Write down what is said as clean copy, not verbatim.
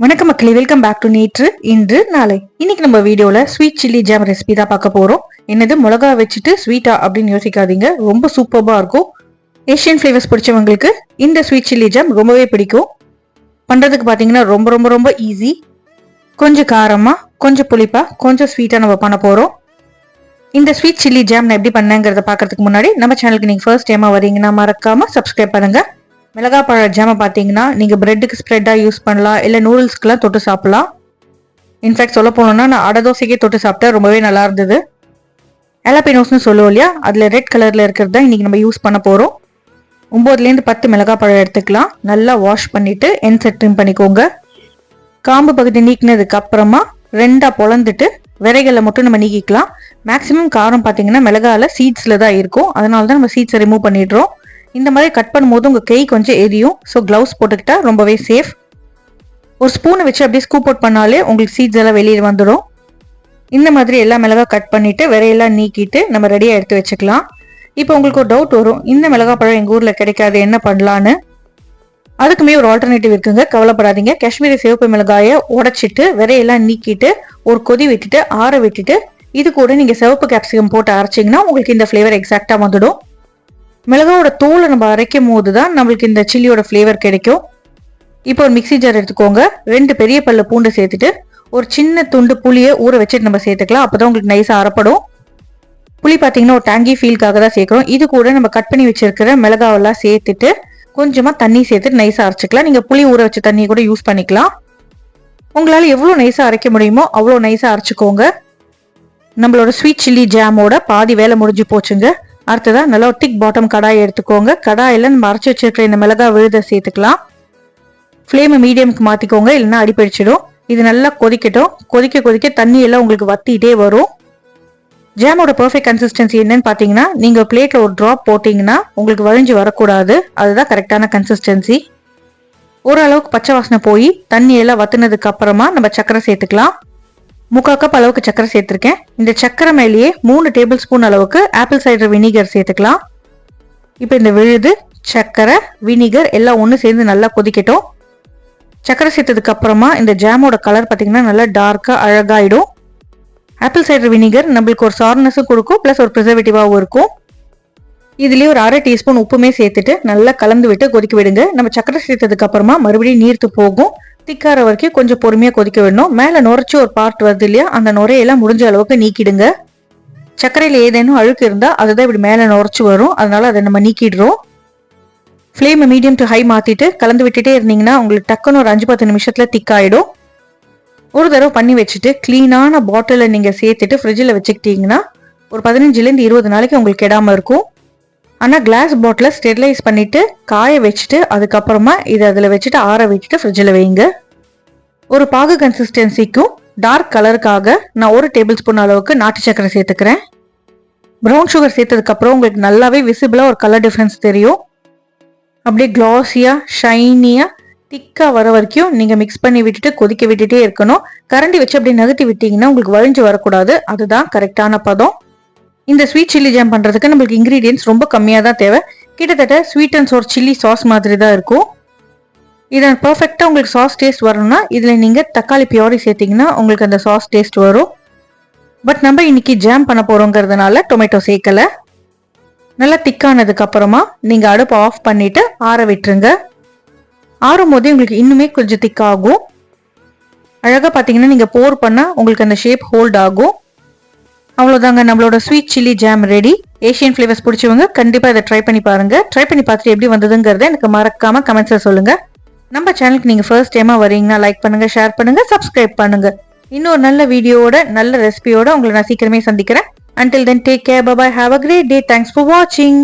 வணக்கம் மக்களே, welcome back to நேற்று இன்று நாளை. இன்னைக்கு நம்ம வீடியோல ஸ்வீட் சில்லி ஜாம் ரெசிபி தான் பார்க்க போறோம். என்னது மிளகா வச்சுட்டு ஸ்வீட்டா அப்படின்னு யோசிக்காதீங்க, ரொம்ப சூப்பர்பா இருக்கும். ஏஷியன் ஃபிளேவர்ஸ் பிடிச்சவங்களுக்கு இந்த ஸ்வீட் சில்லி ஜாம் ரொம்பவே பிடிக்கும். பண்றதுக்கு பாத்தீங்கன்னா ரொம்ப ரொம்ப ரொம்ப ஈஸி. கொஞ்சம் காரமா, கொஞ்சம் புளிப்பா, கொஞ்சம் ஸ்வீட்டா நம்ம பண்ண போறோம். இந்த ஸ்வீட் சில்லி ஜாம் நான் எப்படி பண்ணேங்கிறத பாக்கிறதுக்கு முன்னாடி நம்ம சேனலுக்கு நீங்க ஃபர்ஸ்ட் டைமா வரீங்கன்னா மறக்காம சப்ஸ்கிரைப் பண்ணுங்க. மிளகா பழ ஜாமை பார்த்தீங்கன்னா நீங்கள் பிரெட்டுக்கு ஸ்ப்ரெட்டாக யூஸ் பண்ணலாம், இல்லை நூடுல்ஸ்க்குலாம் தொட்டு சாப்பிடலாம். இன்ஃபேக்ட் சொல்ல போனோம்னா நான் அடை தோசைக்கே தொட்டு சாப்பிட்டேன், ரொம்பவே நல்லா இருந்தது. எலாபினோஸ்னு சொல்லுவோம் இல்லையா, அதில் ரெட் கலரில் இருக்கிறது தான் இன்றைக்கி நம்ம யூஸ் பண்ண போகிறோம். 9லேருந்து 10 மிளகா பழம் எடுத்துக்கலாம். நல்லா வாஷ் பண்ணிவிட்டு எண்ட்ஸை ட்ரிம் பண்ணிக்கோங்க. காம்பு பகுதி நீக்கினதுக்கு அப்புறமா ரெண்டாக பொழந்துட்டு விரைகளை மட்டும் நம்ம நீக்கிக்கலாம். மேக்ஸிமம் காரம் பார்த்தீங்கன்னா மிளகாவில் சீட்ஸில் தான் இருக்கும், அதனால தான் நம்ம சீட்ஸை ரிமூவ் பண்ணிடுறோம். இந்த மாதிரி கட் பண்ணும்போது உங்கள் கை கொஞ்சம் எரியும், ஸோ க்ளவுஸ் போட்டுக்கிட்டா ரொம்பவே சேஃப். ஒரு ஸ்பூனை வச்சு அப்படியே ஸ்கூப் அவுட் பண்ணாலே உங்களுக்கு சீட்ஸ் எல்லாம் வெளியே வந்துடும். இந்த மாதிரி எல்லா மிளகா கட் பண்ணிவிட்டு விரையெல்லாம் நீக்கிட்டு நம்ம ரெடியாக எடுத்து வச்சுக்கலாம். இப்போ உங்களுக்கு ஒரு டவுட் வரும், இந்த மிளகா பழம் எங்கள் ஊரில் கிடைக்காது, என்ன பண்ணலான்னு. அதுக்குமே ஒரு ஆல்டர்னேட்டிவ் இருக்குங்க, கவலைப்படாதீங்க. காஷ்மீரி சிவப்பு மிளகாயை உடைச்சிட்டு விரையெல்லாம் நீக்கிட்டு ஒரு கொதி விட்டுட்டு ஆற விட்டுட்டு இது கூட நீங்கள் சிவப்பு கேப்சிகம் போட்டு அரைச்சிங்கன்னா உங்களுக்கு இந்த ஃப்ளேவர் எக்ஸாக்டாக வந்துடும். மிளகாவோட தோலை நம்ம அரைக்கும் போது தான் நம்மளுக்கு இந்த சில்லியோட ஃப்ளேவர் கிடைக்கும். இப்போ ஒரு மிக்சி ஜார் எடுத்துக்கோங்க. 2 பெரிய பல்லு பூண்டு சேர்த்துட்டு ஒரு சின்ன துண்டு புளியை ஊற வச்சுட்டு நம்ம சேர்த்துக்கலாம், அப்போதான் உங்களுக்கு நைஸாக அரைப்படும். புளி பார்த்தீங்கன்னா ஒரு டேங்கி ஃபீல்காக தான் சேர்க்குறோம். இது கூட நம்ம கட் பண்ணி வச்சிருக்கிற மிளகாவெல்லாம் சேர்த்துட்டு கொஞ்சமாக தண்ணி சேர்த்துட்டு நைஸாக அரைச்சிக்கலாம். நீங்கள் புளி ஊற வச்ச தண்ணியை கூட யூஸ் பண்ணிக்கலாம். உங்களால் எவ்வளோ நைஸாக அரைக்க முடியுமோ அவ்வளோ நைஸாக அரைச்சிக்கோங்க. நம்மளோட ஸ்வீட் சில்லி ஜாமோட பாதி வேலை முடிஞ்சு போச்சுங்க. அடுத்ததான் நல்லா திக் பாட்டம் கடாயை எடுத்துக்கோங்க. கடாயில் நம்ம அரைச்சி வச்சிருக்கிற இந்த மிளகா விழுதை சேர்த்துக்கலாம். ஃப்ளேமை மீடியமுக்கு மாற்றிக்கோங்க, இல்லைன்னா அடிப்பிடிச்சிடும். இது நல்லா கொதிக்கட்டும். கொதிக்க கொதிக்க தண்ணி எல்லாம் உங்களுக்கு வத்திட்டே வரும். ஜாமோட பர்ஃபெக்ட் கன்சிஸ்டன்சி என்னன்னு பார்த்தீங்கன்னா, நீங்கள் பிளேட்டில் ஒரு ட்ராப் போட்டிங்கன்னா உங்களுக்கு வழிஞ்சு வரக்கூடாது, அதுதான் கரெக்டான கன்சிஸ்டன்சி. ஓரளவுக்கு பச்சை வாசனை போய் தண்ணி எல்லாம் வத்துனதுக்கு அப்புறமா நம்ம சர்க்கரை சேர்த்துக்கலாம். 3/4 கப் அளவுக்கு சர்க்கரை சேர்த்துருக்கேன். இந்த சர்க்கரை மேலேயே 3 டேபிள் ஸ்பூன் அளவுக்கு ஆப்பிள் சைடர் வினிகர் சேர்த்துக்கலாம். இப்போ இந்த விழுது சர்க்கரை வினிகர் எல்லாம் ஒன்று சேர்ந்து நல்லா கொதிக்கட்டும். சர்க்கரை சேர்த்ததுக்கு அப்புறமா இந்த ஜாமோட கலர் பார்த்தீங்கன்னா நல்லா டார்க்காக அழகாயிடும். ஆப்பிள் சைடர் வினிகர் நம்மளுக்கு ஒரு சார்னஸும் கொடுக்கும், ப்ளஸ் ஒரு ப்ரிசர்வேட்டிவாகவும் இருக்கும். இதுலேயே ஒரு 1/2 டீஸ்பூன் உப்புமே சேர்த்துட்டு நல்லா கலந்து விட்டு கொதிக்க விடுங்க. நம்ம சர்க்கரை சேர்த்ததுக்கு அப்புறமா மறுபடியும் நீர்த்து போகும். திக்கார வரைக்கும் கொஞ்சம் பொறுமையாக கொதிக்க விடணும். மேலே நுரைச்சி ஒரு பார்ட் வருது இல்லையா, அந்த நுரையெல்லாம் முடிஞ்ச அளவுக்கு நீக்கிடுங்க. சர்க்கரையில் ஏதேனும் அழுக்கு இருந்தால் அதுதான் இப்படி மேலே நுரைச்சி வரும், அதனால அதை நம்ம நீக்கிடுறோம். ஃப்ளேமை மீடியம் டு ஹை மாற்றிட்டு கலந்து விட்டுட்டே இருந்தீங்கன்னா உங்களுக்கு டக்குன்னு ஒரு 5-10 நிமிஷத்தில் திக்காயிடும். ஒரு தடவை பண்ணி வச்சுட்டு க்ளீனான பாட்டிலில் நீங்கள் சேர்த்துட்டு ஃப்ரிட்ஜில் வச்சுக்கிட்டீங்கன்னா ஒரு 15லேருந்து 20 நாளைக்கு உங்களுக்கு கெடாமல் இருக்கும். ஆனால் கிளாஸ் பாட்டிலை ஸ்டெரிலைஸ் பண்ணிவிட்டு காய வச்சுட்டு அதுக்கப்புறமா இதை அதில் வச்சுட்டு ஆற விட்டுட்டு ஃப்ரிட்ஜில் வைங்க. ஒரு பாகு கன்சிஸ்டன்சிக்கும் டார்க் கலருக்காக நான் 1 டேபிள் ஸ்பூன் அளவுக்கு நாட்டு சர்க்கரை சேர்த்துக்கிறேன். ப்ரௌன் சுகர் சேர்த்ததுக்கப்புறம் உங்களுக்கு நல்லாவே விசிபிளாக ஒரு கலர் டிஃப்ரென்ஸ் தெரியும். அப்படியே க்ளாஸியாக ஷைனியாக திக்காக வர வரைக்கும் நீங்கள் மிக்ஸ் பண்ணி விட்டுட்டு கொதிக்க விட்டுட்டே இருக்கணும். கரண்டி வச்சு அப்படியே நகர்த்தி விட்டீங்கன்னா உங்களுக்கு வழிஞ்சு வரக்கூடாது, அதுதான் கரெக்டான பதம். இந்த ஸ்வீட் சில்லி ஜாம் பண்ணுறதுக்கு நம்மளுக்கு இன்க்ரீடியன்ஸ் ரொம்ப கம்மியாக தான் தேவை. கிட்டத்தட்ட sweet and Chor chilli sauce மாதிரி தான் இருக்கும். இதை பர்ஃபெக்டாக உங்களுக்கு சாஸ் டேஸ்ட் வரணும்னா இதில் நீங்கள் தக்காளி பியூரி சேர்த்திங்கன்னா உங்களுக்கு அந்த சாஸ் டேஸ்ட் வரும். பட் நம்ம இன்னைக்கு ஜாம் பண்ண போகிறோங்கிறதுனால டொமேட்டோ சேர்க்கலை. நல்லா திக்கானதுக்கு அப்புறமா நீங்கள் அடுப்பை ஆஃப் பண்ணிவிட்டு ஆற விட்டுருங்க. ஆறும் போதே உங்களுக்கு இன்னுமே கொஞ்சம் திக்காகும். அழகாக பார்த்தீங்கன்னா நீங்கள் போர் பண்ணால் உங்களுக்கு அந்த ஷேப் ஹோல்ட் ஆகும். அவ்வளோதாங்க, நம்மளோட sweet chilli jam ready. Asian flavours பிடிச்சவங்க கண்டிப்பாக இதை ட்ரை பண்ணி பாருங்க. ட்ரை பண்ணி பார்த்துட்டு எப்படி வந்ததுங்கிறத எனக்கு மறக்காம கமெண்ட்ஸில் சொல்லுங்க. நம்ம சேனலுக்கு நீங்கள் ஃபர்ஸ்ட் டைமாக வரீங்கன்னா லைக் பண்ணுங்க, ஷேர் பண்ணுங்க, சப்ஸ்கிரைப் பண்ணுங்க. இன்னொரு நல்ல வீடியோட நல்ல ரெசிபியோட உங்களை நான் சீக்கிரமே சந்திக்கிறேன். Until then, take care, bye bye, have a great day, thanks for watching.